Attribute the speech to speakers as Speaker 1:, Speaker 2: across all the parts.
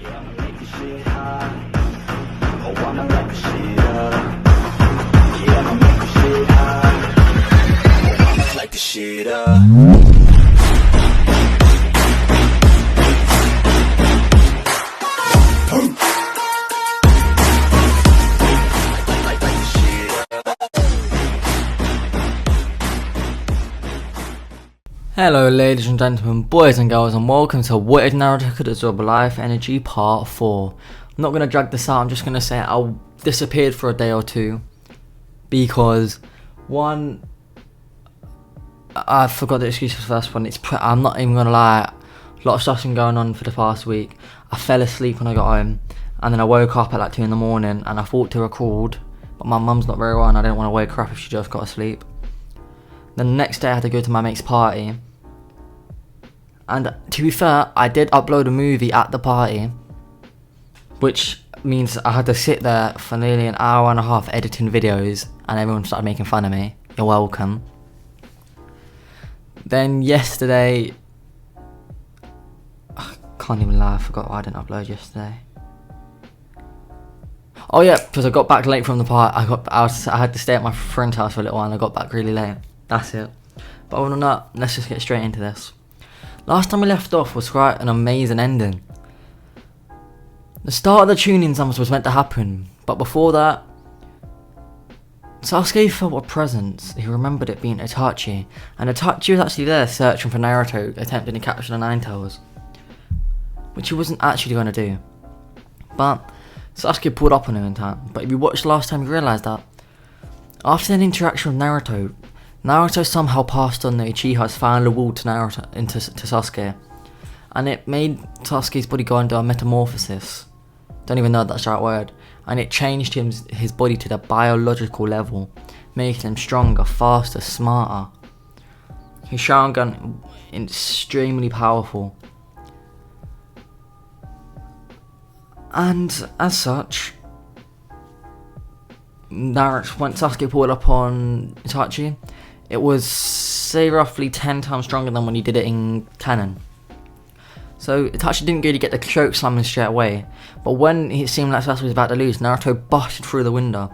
Speaker 1: Yeah, I'ma make this shit hot. Oh, I'ma light this shit up. Yeah, I'ma make this shit hot. Oh, I'ma light this shit up.
Speaker 2: Hello ladies and gentlemen, boys and girls, and welcome to What is Naruto Could Absorb Life Energy Part 4. I'm not going to drag this out, I'm just going to say I disappeared for a day or two. Because, one, I forgot the excuse for the first one. I'm not even going to lie, a lot of stuff's been going on for the past week. I fell asleep when I got home, and then I woke up at like 2 in the morning, and I thought to record, but my mum's not very well, and I didn't want to wake her up if she just got asleep. Then the next day I had to go to my mate's party. And to be fair, I did upload a movie at the party, which means I had to sit there for nearly an hour and a half editing videos, and everyone started making fun of me. You're welcome. Then yesterday, I can't even lie, I forgot why I didn't upload yesterday. Oh yeah, because I got back late from the party. I had to stay at my friend's house for a little while, and I got back really late. That's it. But other than that, let's just get straight into this. Last time we left off was quite an amazing ending. The start of the tuning summons was meant to happen, but before that, Sasuke felt a presence. He remembered it being Itachi, and Itachi was actually there searching for Naruto, attempting to capture the Nine Tails, which he wasn't actually going to do. But Sasuke pulled up on him in time. But if you watched last time, you realised that after an interaction with Naruto somehow passed on the Uchiha's final will to Sasuke, and it made Sasuke's body go under a metamorphosis. Don't even know if that's the right word. And it changed his body to the biological level, making him stronger, faster, smarter. His Sharingan extremely powerful. And as such, when Sasuke pulled up on Itachi, it was, say, roughly 10 times stronger than when he did it in canon. So Itachi didn't really get the choke slamming straight away, but when it seemed like Sasuke was about to lose, Naruto busted through the window,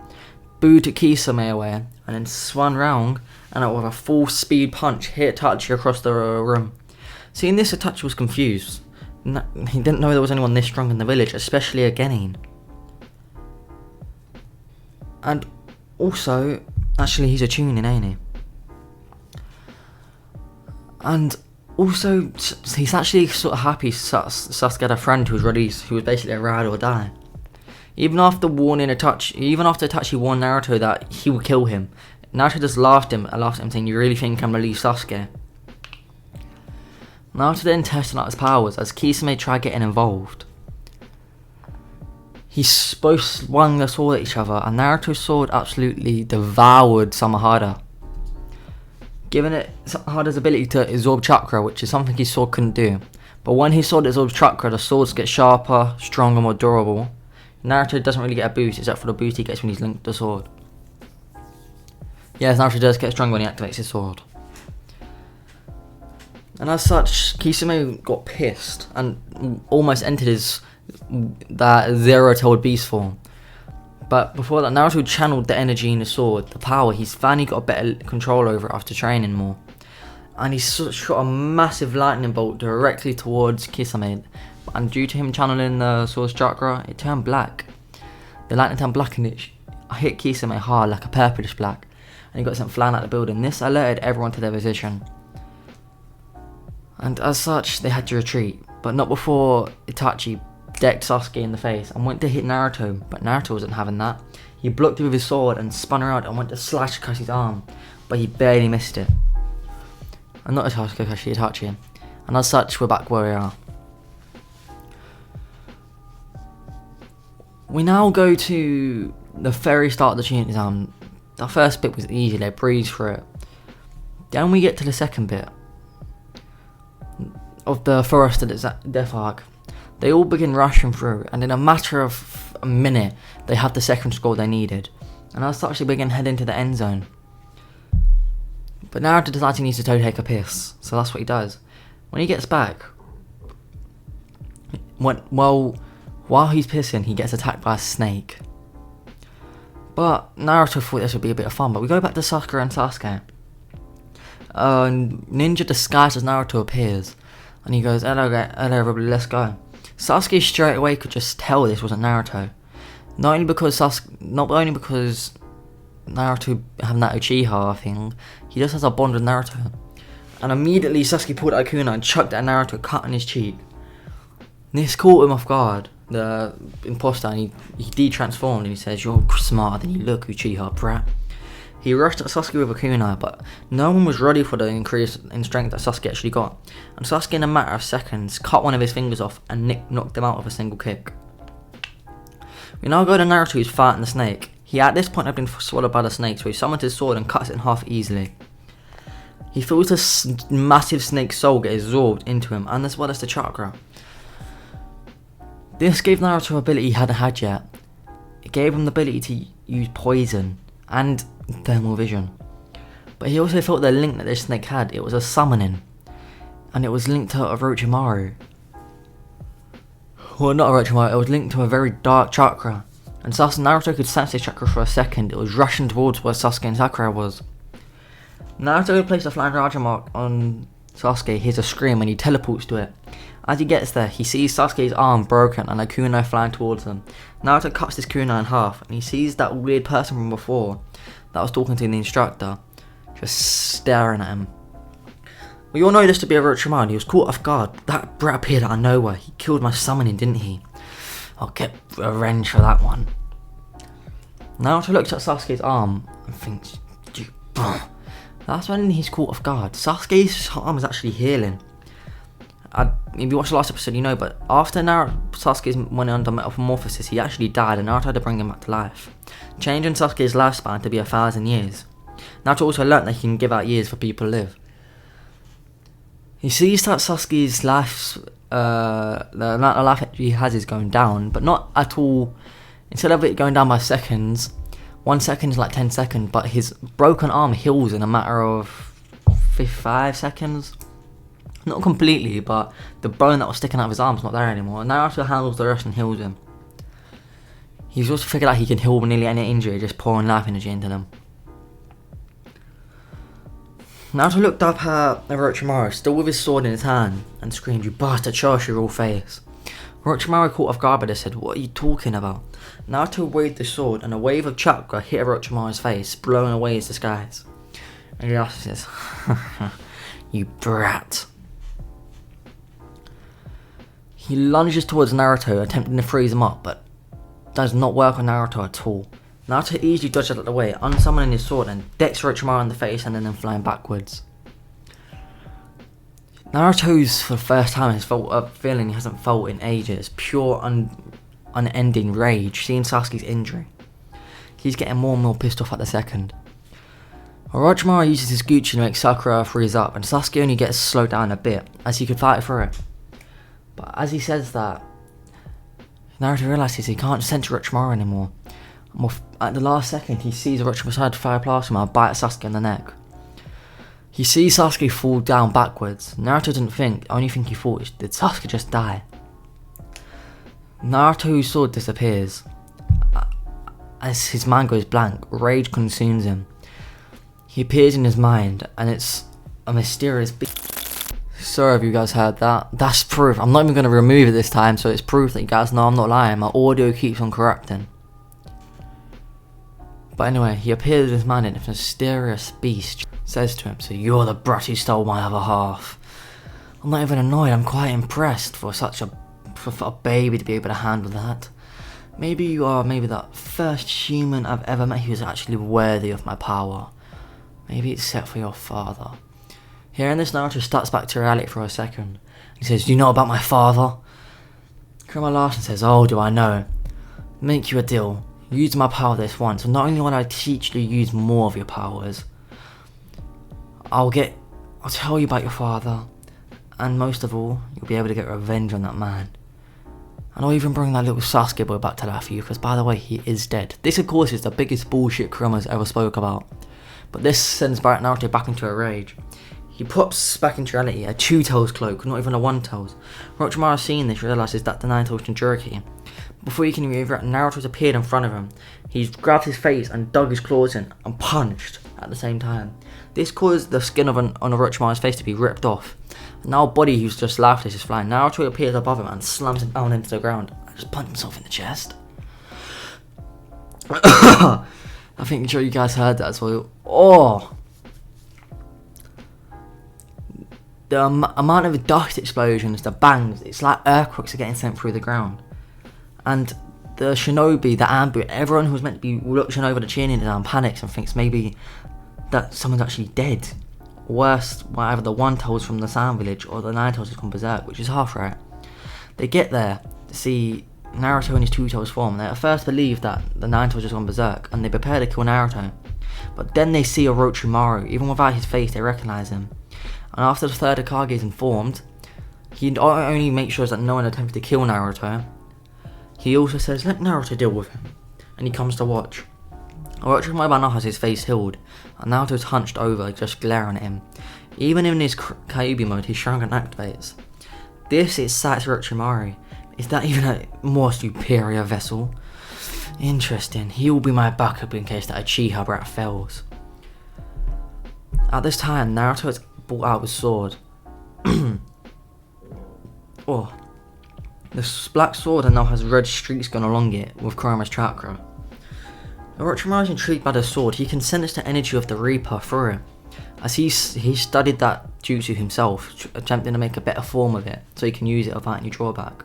Speaker 2: booed Kisame away, and then swung round, and with a full speed punch hit Itachi across the room. Seeing this, Itachi was confused. He didn't know there was anyone this strong in the village, especially a Genin. And also, actually he's a Chunin, ain't he? And also, he's actually sort of happy Sasuke had a friend who was basically a ride or die. Even after Itachi warned Naruto that he would kill him, Naruto just laughed at him saying, "You really think I'm gonna leave Sasuke?" Naruto then tested out his powers as Kisame tried getting involved. He both swung the sword at each other, and Naruto's sword absolutely devoured Samahada, giving it Samahada's ability to absorb chakra, which is something his sword couldn't do. But when his sword absorbs chakra, the swords get sharper, stronger, more durable. Naruto doesn't really get a boost, except for the boost he gets when he's linked to the sword. Yes, Naruto does get stronger when he activates his sword. And as such, Kisame got pissed and almost entered that zero-tailed beast form. But before that, Naruto channeled the energy in the sword, the power. He's finally got better control over it after training more. And he shot a massive lightning bolt directly towards Kisame. And due to him channeling the sword's chakra, it turned black. The lightning turned black and it hit Kisame hard, like a purplish black. And he got sent flying out of the building. This alerted everyone to their position. And as such, they had to retreat. But not before Itachi decked Sasuke in the face and went to hit Naruto, but Naruto wasn't having that. He blocked it with his sword and spun around and went to slash Kakashi's arm, but he barely missed it. And not Itachi. And as such, we're back where we are. We now go to the very start of the Chunin exam. The first bit was easy, they breezed through it. Then we get to the second bit of the Forest of Death arc. They all begin rushing through, and in a matter of a minute, they have the second score they needed. And as such, they begin heading to the end zone. But Naruto decides he needs to take a piss, so that's what he does. When he gets back, While he's pissing, he gets attacked by a snake. But Naruto thought this would be a bit of fun, but we go back to Sakura and Sasuke. Ninja disguised as Naruto appears, and he goes, hello everybody, let's go. Sasuke straight away could just tell this wasn't Naruto. Not only because Naruto having that Uchiha thing, he just has a bond with Naruto. And immediately Sasuke pulled out a kunai and chucked it at Naruto, cutting his cheek. This caught him off guard, the imposter, and he de-transformed and he says, you're smarter than you look, Uchiha brat. He rushed at Sasuke with a kunai, but no one was ready for the increase in strength that Sasuke actually got. And Sasuke, in a matter of seconds, cut one of his fingers off and knocked him out with a single kick. We now go to Naruto, who's fighting the snake. He at this point had been swallowed by the snake, so he summons his sword and cuts it in half easily. He feels this massive snake's soul get absorbed into him, and as well as the chakra. This gave Naruto an ability he hadn't had yet. It gave him the ability to use poison and thermal vision. But he also felt the link that this snake had. It was a summoning, and it was linked to Orochimaru. Well, not Orochimaru, it was linked to a very dark chakra. And Naruto could sense this chakra for a second. It was rushing towards where Sasuke and Sakura was. Naruto placed a flying Raja mark on Sasuke, hears a scream, and he teleports to it. As he gets there, he sees Sasuke's arm broken and a kunai flying towards him. Naruto cuts his kunai in half, and he sees that weird person from before that was talking to the instructor, just staring at him. We all know this to be Orochimaru. He was caught off guard. That brat appeared out of nowhere. He killed my summoning, didn't he? I'll get revenge for that one. Naruto looks at Sasuke's arm and thinks, that's when he's caught off guard. Sasuke's arm is actually healing. If you watched the last episode, you know, but after Sasuke's went under metamorphosis, he actually died, and Naruto had to bring him back to life, changing Sasuke's lifespan to be 1,000 years. Naruto also learnt that he can give out years for people to live. He sees that Sasuke's life, the amount of life he has is going down, but not at all. Instead of it going down by seconds, 1 second is like 10 seconds, but his broken arm heals in a matter of 5 seconds. Not completely, but the bone that was sticking out of his arm is not there anymore. And Naruto handles the rest and heals him. He's also figured out he can heal nearly any injury, just pouring life energy into them. Naruto looked up at Orochimaru, still with his sword in his hand, and screamed, "You bastard, show us your real face." Orochimaru, caught off guard by this, said, "What are you talking about?" Naruto waved the sword, and a wave of chakra hit Orochimaru's face, blowing away his disguise. And he laughs and says, "You brat." He lunges towards Naruto, attempting to freeze him up, but does not work on Naruto at all. Naruto easily dodges out of the way, unsummoning his sword and decks Orochimaru in the face and then flying backwards. Naruto's, for the first time, has felt a feeling he hasn't felt in ages, pure unending rage, seeing Sasuke's injury. He's getting more and more pissed off at the second. Orochimaru uses his Gucci to make Sakura freeze up, and Sasuke only gets slowed down a bit, as he could fight through it. But as he says that, Naruto realises he can't sense Orochimaru anymore. At the last second, he sees Orochimaru's head fire past him and bite Sasuke in the neck. He sees Sasuke fall down backwards. Naruto doesn't think, the only thing he thought is, did Sasuke just die? Naruto's sword disappears. As his mind goes blank, rage consumes him. He appears in his mind, and it's a mysterious beast. Sorry if you guys heard that. That's proof. I'm not even going to remove it this time, so it's proof that you guys know I'm not lying. My audio keeps on corrupting. But anyway, he appears in his mind, and a mysterious beast says to him, "So you're the brat who stole my other half." I'm not even annoyed, I'm quite impressed for a baby to be able to handle that. Maybe you are the first human I've ever met who is actually worthy of my power. Maybe except for your father. Hearing this, Naruto starts back to reality for a second. He says, "Do you know about my father?" Kurama laughs and says, "Oh, do I know? Make you a deal. Use my power this once, and not only will I teach you to use more of your powers, I'll tell you about your father, and most of all, you'll be able to get revenge on that man. And I'll even bring that little Sasuke boy back to life for you, because by the way, he is dead." This, of course, is the biggest bullshit Kurama's ever spoke about. But this sends Naruto back into a rage. He pops back into reality, a two-tails cloak, not even a one-tails. Orochimaru, seeing this, realises that the nine-tails Jinchuriki, Before he can even react, Naruto's appeared in front of him. He's grabbed his face and dug his claws in and punched at the same time. This caused the skin on Orochimaru's face to be ripped off. Now Body, who's just lifeless, is flying. Naruto appears above him and slams him down into the ground. And just punched himself in the chest. I think I'm sure you guys heard that as well. Oh! The amount of dust explosions, the bangs, it's like earthquakes are getting sent through the ground. And the shinobi, the ambush, everyone who was meant to be looking over the Chunin down panics and thinks maybe that someone's actually dead. Worse, either the one tails from the Sand Village or the nine tails has gone berserk, which is half right. They get there to see Naruto in his two tails form. They at first believe that the nine tails has gone berserk and they prepare to kill Naruto. But then they see Orochimaru. Even without his face, they recognize him. And after the third Hokage is informed, he not only makes sure that no one attempts to kill Naruto, he also says, let Naruto deal with him. And he comes to watch. Orochimaru now has his face healed, and Naruto's hunched over, just glaring at him. Even in his Kyuubi mode, his Sharingan activates. This is Sats Orochimaru. Is that even a more superior vessel? Interesting. He will be my backup in case that Uchiha brat fails. At this time, Naruto has brought out his sword. Oh. The black sword now has red streaks going along it with Kurama's chakra. Orochimaru is intrigued by the sword. He can sense the energy of the Reaper through it, as he studied that jutsu himself, attempting to make a better form of it so he can use it without any drawback.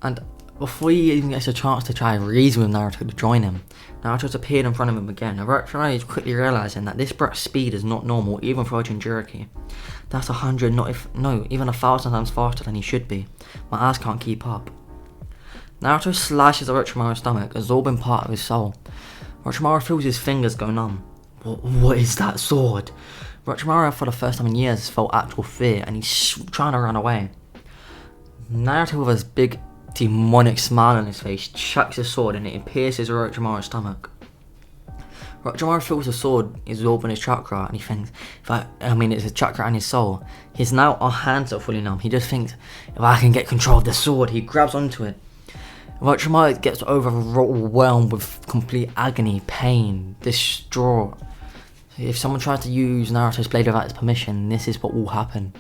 Speaker 2: And before he even gets a chance to try reason with Naruto to join him, Naruto's appeared in front of him again. Orochimaru is quickly realizing that this brat's speed is not normal, even for a Jinchuriki. That's 100, even 1,000 times faster than he should be. My ass can't keep up. Naruto slashes Orochimaru's stomach, absorbing part of his soul. Orochimaru feels his fingers go numb. What is that sword? Orochimaru, for the first time in years, felt actual fear, and he's trying to run away. Naruto, with his big demonic smile on his face, chucks his sword and it pierces Orochimaru's stomach. Orochimaru feels the sword is absorbing his chakra, and he thinks, it's his chakra and his soul. His hands are fully numb. He just thinks, if I can get control of the sword, he grabs onto it. Orochimaru gets overwhelmed with complete agony, pain, distraught. If someone tries to use Naruto's blade without his permission, this is what will happen.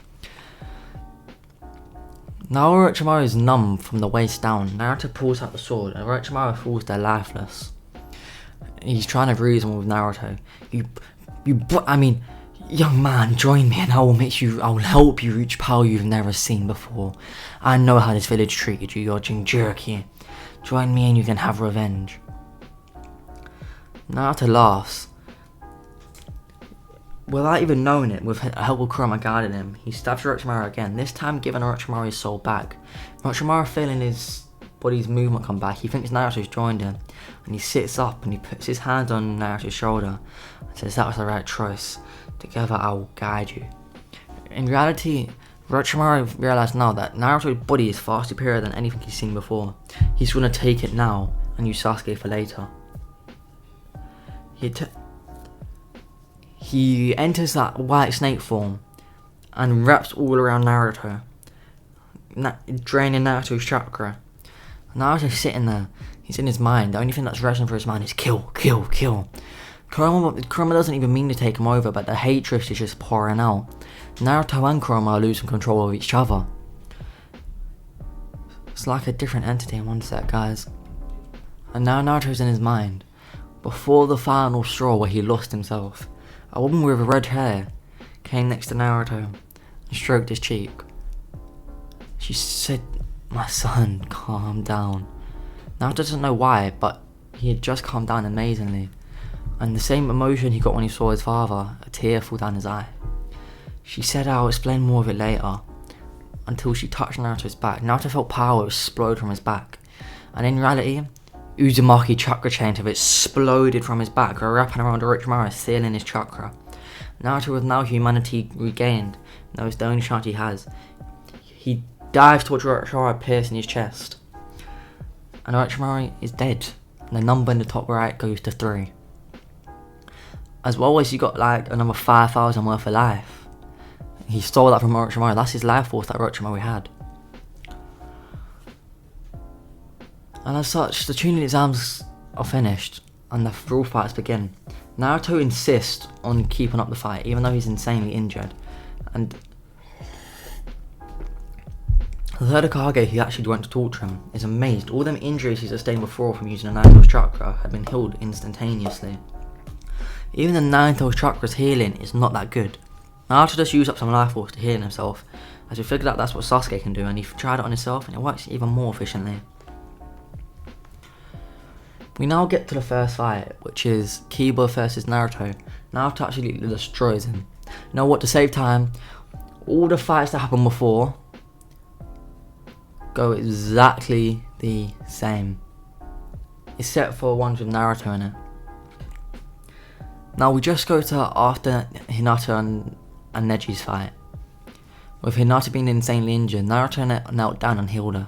Speaker 2: Now Orochimaru is numb from the waist down. Naruto pulls out the sword and Orochimaru falls there lifeless. He's trying to reason with Naruto. Young man, join me and I will help you reach power you've never seen before. I know how this village treated you, you're Jinchuriki. Join me and you can have revenge. Naruto laughs. Without even knowing it, with help of Kurama guiding him, he stabs Orochimaru again, this time giving Orochimaru his soul back. Orochimaru, feeling his body's movement come back, he thinks Naruto's joined him, and he sits up and he puts his hand on Naruto's shoulder and says that was the right choice. Together I will guide you. In reality, Orochimaru realized now that Naruto's body is far superior than anything he's seen before. He's gonna take it now and use Sasuke for later. He enters that white snake form and wraps all around Naruto, draining Naruto's chakra. Naruto's sitting there. He's in his mind. The only thing that's rushing through his mind is kill, kill, kill. Kurama doesn't even mean to take him over, but the hatred is just pouring out. Naruto and Kurama are losing control of each other. It's like a different entity in one set, guys. And now Naruto's in his mind. Before the final straw where he lost himself, a woman with red hair came next to Naruto and stroked his cheek. She said, "My son, calm down." Naruto doesn't know why, but he had just calmed down amazingly. And the same emotion he got when he saw his father, a tear fall down his eye. She said, "I'll explain more of it later," until she touched Naruto's back. Naruto felt power explode from his back. And in reality, Uzumaki chakra chains have exploded from his back, wrapping around Orochimaru, sealing his chakra. Naruto, with now humanity regained, knows the only chance he has. He dives towards Orochimaru, piercing his chest. And Orochimaru is dead. And the number in the top right goes to 3. As well as he got like another 5,000 worth of life. He stole that from Orochimaru. That's his life force that Orochimaru had. And as such, the Chunin exams are finished and the real fights begin. Naruto insists on keeping up the fight even though he's insanely injured, and the third Hokage, who actually went to talk to him, is amazed. All them injuries he sustained before from using the Nine-Tails chakra had been healed instantaneously. Even the Nine-Tails chakra's healing is not that good. Naruto just used up some life force to heal himself, as he figured out that's what Sasuke can do, and he tried it on himself and it works even more efficiently. We now get to the first fight, which is Kiba versus Naruto. Naruto actually destroys him. Now what, to save time, all the fights that happened before go exactly the same, except for ones with Naruto in it. Now we just go to after Hinata and Neji's fight. With Hinata being insanely injured, Naruto knelt down and healed her,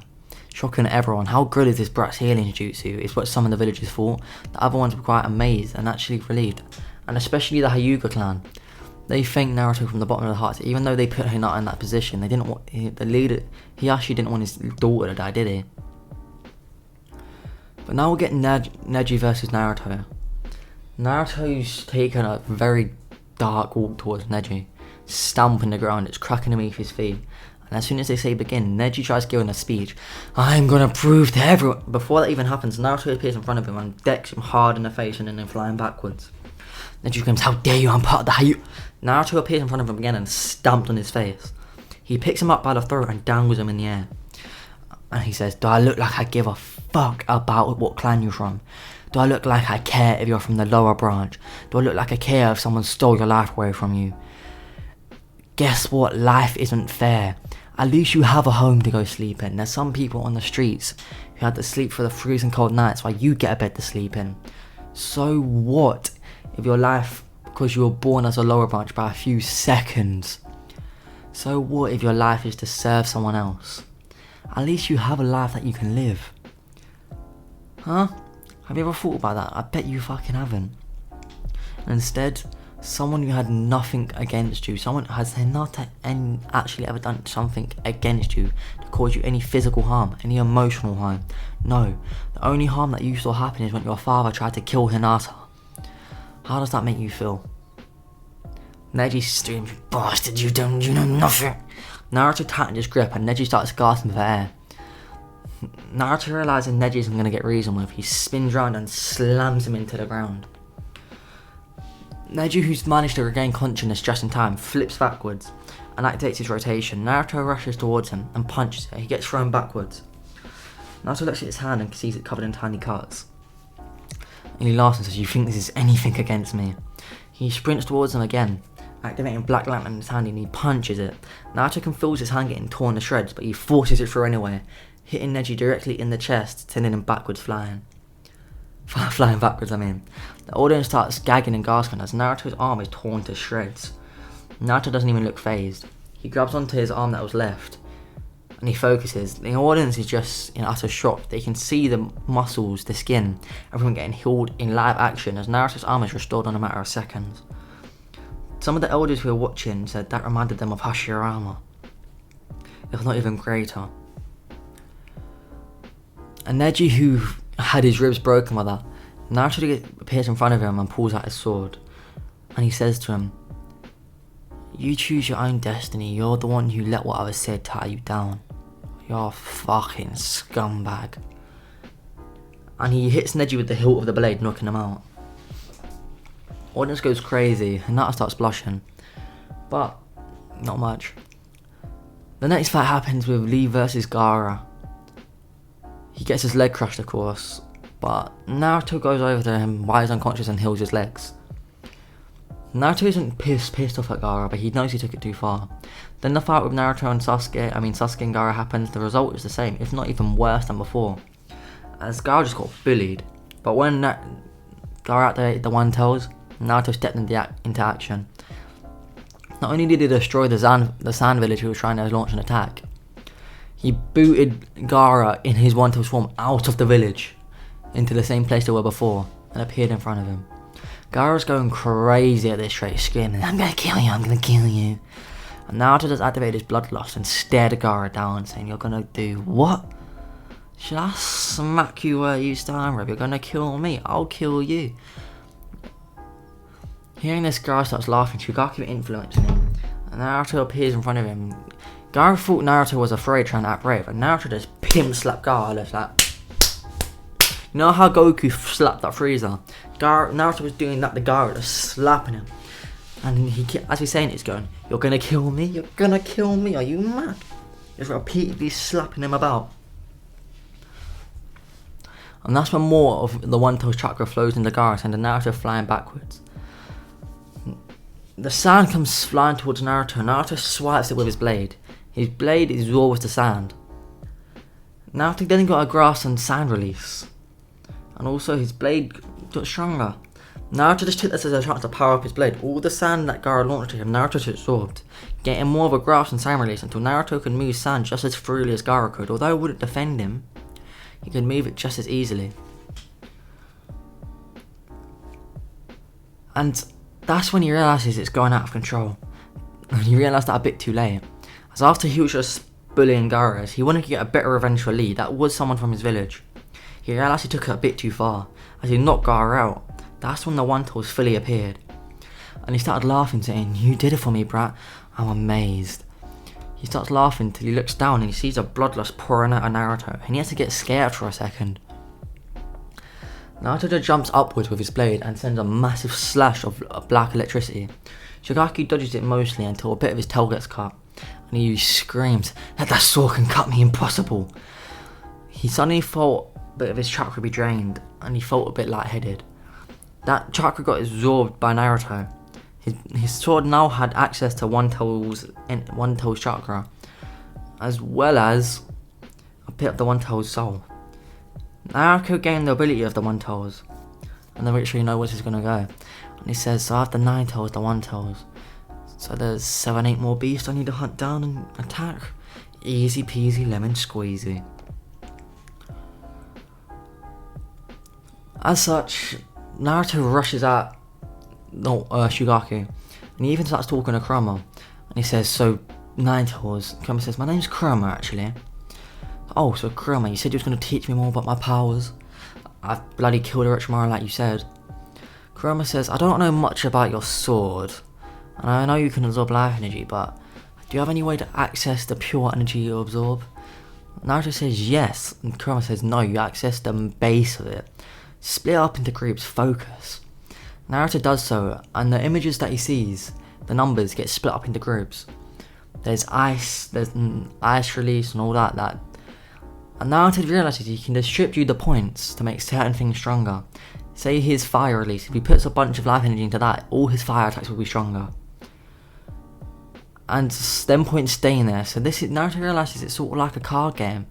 Speaker 2: shocking everyone. How good is this brat's healing jutsu is what some of the villagers thought. The other ones were quite amazed and actually relieved, and especially the Hyuga clan. They thanked Naruto from the bottom of their hearts. Even though they put Hinata in that position, they didn't want the leader. He actually didn't want his daughter to die, did he? But now we'll get Neji versus Naruto. Naruto's taken a very dark walk towards Neji, stamping the ground. It's cracking beneath his feet. And as soon as they say begin, Neji tries giving a speech. I'm gonna prove to everyone. Before that even happens, Naruto appears in front of him and decks him hard in the face and then flying backwards. Neji screams, how dare you, I'm part of the Hyuga. Naruto appears in front of him again and stamped on his face. He picks him up by the throat and dangles him in the air. And he says, do I look like I give a fuck about what clan you're from? Do I look like I care if you're from the lower branch? Do I look like I care if someone stole your life away from you? Guess what? Life isn't fair. At least you have a home to go sleep in. There's some people on the streets who had to sleep for the freezing cold nights while you get a bed to sleep in. So what if your life, because you were born as a lower branch by a few seconds? So what if your life is to serve someone else? At least you have a life that you can live. Huh? Have you ever thought about that? I bet you fucking haven't. And instead, someone who had nothing against you, someone has not actually ever done something against you to cause you any physical harm, any emotional harm. No, the only harm that you saw happen is when your father tried to kill Hinata. How does that make you feel? Neji screams, bastard, you know nothing. Naruto tightened his grip and Neji starts gasping for air. Naruto realizes Neji isn't going to get reasoned with. He spins round and slams him into the ground. Neji, who's managed to regain consciousness just in time, flips backwards and activates his rotation. Naruto rushes towards him and punches it. He gets thrown backwards. Naruto looks at his hand and sees it covered in tiny cuts. And he laughs and says, you think this is anything against me? He sprints towards him again, activating Black Lantern in his hand, and he punches it. Naruto can feel his hand getting torn to shreds, but he forces it through anyway, hitting Neji directly in the chest, sending him backwards flying backwards, I mean. The audience starts gagging and gasping as Naruto's arm is torn to shreds. Naruto doesn't even look phased. He grabs onto his arm that was left, and he focuses. The audience is just in utter shock. They can see the muscles, the skin, everyone getting healed in live action as Naruto's arm is restored in a matter of seconds. Some of the elders who were watching said that reminded them of Hashirama, if not even greater. And Neji, who had his ribs broken by that, Naruto appears in front of him and pulls out his sword. And he says to him, you choose your own destiny. You're the one who let what others said tie you down. You're a fucking scumbag. And he hits Neji with the hilt of the blade, knocking him out. Audience goes crazy, and Naruto starts blushing. But, not much. The next fight happens with Lee versus Gaara. He gets his leg crushed, of course, but Naruto goes over to him while he's unconscious and heals his legs. Naruto isn't pissed off at Gaara, but he knows he took it too far. Then the fight with Sasuke and Gaara happens. The result is the same, if not even worse than before, as Gaara just got bullied. But when Gaara activated the One Tails, Naruto stepped into action. Not only did he destroy the sand village who was trying to launch an attack, he booted Gaara in his One Tails form out of the village, into the same place they were before, and appeared in front of him. Gaara's going crazy at this rate, screaming, I'm gonna kill you, I'm gonna kill you. And Naruto just activated his bloodlust and stared Gaara down, saying, you're gonna do what? Should I smack you where you stand, bro? You're gonna kill me, I'll kill you. Hearing this, Gaara starts laughing, Shigaki influencing him, and Naruto appears in front of him. Gaara thought Naruto was afraid, trying to act brave, and Naruto just pimp slapped Gaara, just like... You know how Goku slapped that Frieza? Naruto was doing that to Gaara, just slapping him. And he, as he's saying it, he's going, "You're gonna kill me? You're gonna kill me? Are you mad?" Just repeatedly slapping him about. And that's when more of the One-Tailed chakra flows into Gaara, sending Naruto flying backwards. The sand comes flying towards Naruto, and Naruto swipes it with his blade. His blade absorbs the sand. Naruto then got a grass and sand release. And also his blade got stronger. Naruto just took this as a chance to power up his blade. All the sand that Gaara launched to him, Naruto just absorbed, getting more of a grasp and sand release until Naruto could move sand just as freely as Gaara could. Although it wouldn't defend him, he could move it just as easily. And that's when he realises it's going out of control. And he realised that a bit too late. As after he was just bullying Gaara, as he wanted to get a better revenge for Lee, that was someone from his village. He realised he took it a bit too far, as he knocked Gaara out. That's when the One-Tails fully appeared. And he started laughing, saying, "You did it for me, brat. I'm amazed." He starts laughing till he looks down and he sees a bloodlust pouring out of Naruto, and he has to get scared for a second. Naruto just jumps upwards with his blade and sends a massive slash of black electricity. Shigaki dodges it mostly until a bit of his tail gets cut, and he screams, "That sword can cut me, impossible!" He suddenly felt a bit of his chakra be drained, and he felt a bit lightheaded. That chakra got absorbed by Naruto. His sword now had access to One-Tail's chakra, as well as a bit of the One-Tail's soul. Naruto gained the ability of the One-Tails, and the literally know where he's gonna go. And he says, "So I have the 9 tails, the One-Tails. So there's 7, 8 more beasts I need to hunt down and attack. Easy peasy lemon squeezy." As such, Naruto rushes at Shigaki, and he even starts talking to Kurama, and he says, "So 9 tails." Kurama says, "My name's Kurama, actually." "Oh, so Kurama, you said you was going to teach me more about my powers. I've bloody killed Orochimaru like you said." Kurama says, "I don't know much about your sword, and I know you can absorb life energy, but do you have any way to access the pure energy you absorb?" Naruto says yes, and Kurama says, "No, you access the base of it. Split up into groups, focus." Naruto does so, and the images that he sees, the numbers, get split up into groups. There's ice release and all that. And Naruto realises he can distribute the points to make certain things stronger. Say his fire release, if he puts a bunch of life energy into that, all his fire attacks will be stronger. And them points stay in there, so Naruto realises it's sort of like a card game,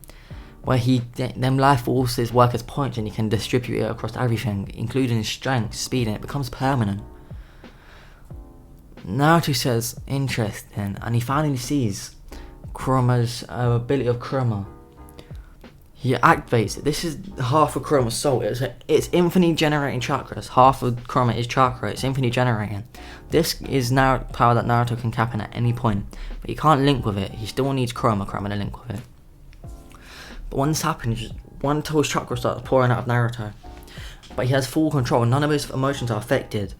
Speaker 2: where them life forces work as points and he can distribute it across everything, including his strength, speed, and it becomes permanent. Naruto says, "Interesting," and he finally sees Kurama's ability of Kurama. He activates it. This is half of Kurama's soul. It's infinitely generating chakras. Half of Kurama is chakra. It's infinitely generating. This is now power that Naruto can tap in at any point, but he can't link with it. He still needs Kurama to link with it. But when this happens, One-Tail's chakra starts pouring out of Naruto. But he has full control, none of his emotions are affected.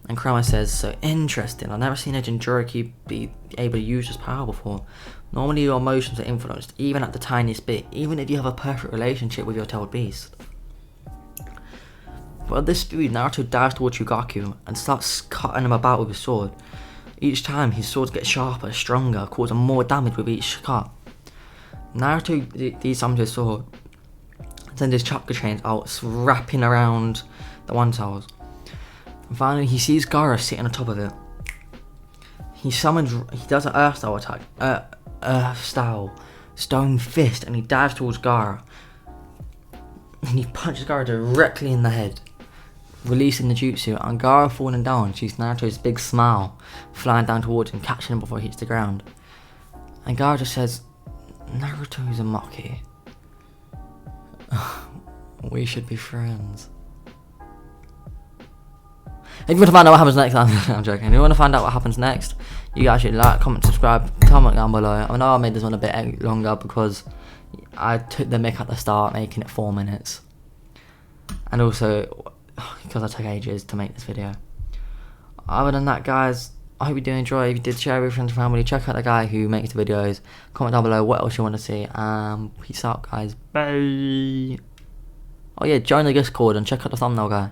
Speaker 2: And Kurama says, "So interesting, I've never seen a Jinchuriki be able to use this power before. Normally your emotions are influenced, even at the tiniest bit, even if you have a perfect relationship with your tailed beast." But at this speed, Naruto dives towards Shugaku and starts cutting him about with his sword. Each time his swords get sharper, stronger, causing more damage with each cut. Naruto desummons his sword and sends his chakra chains out, wrapping around the One-Tails. And finally he sees Gaara sitting on top of it. He does an Earth style attack, Earth style, Stone Fist, and he dives towards Gaara. And he punches Gaara directly in the head, releasing the jutsu, and Gaara falling down sees Naruto's big smile flying down towards him, catching him before he hits the ground. And Gaara just says, "Naruto is a Maki. We should be friends." If you want to find out what happens next, I'm joking. If you want to find out what happens next, you guys should like, comment, subscribe, comment down below. I know I made this one a bit longer because I took the mick at the start, making it 4 minutes, and also because I took ages to make this video. Other than that, guys, I hope you do enjoy. If you did, share with friends and family. Check out the guy who makes the videos. Comment down below what else you want to see. Peace out, guys. Bye. Oh yeah, join the Discord and check out the thumbnail guy.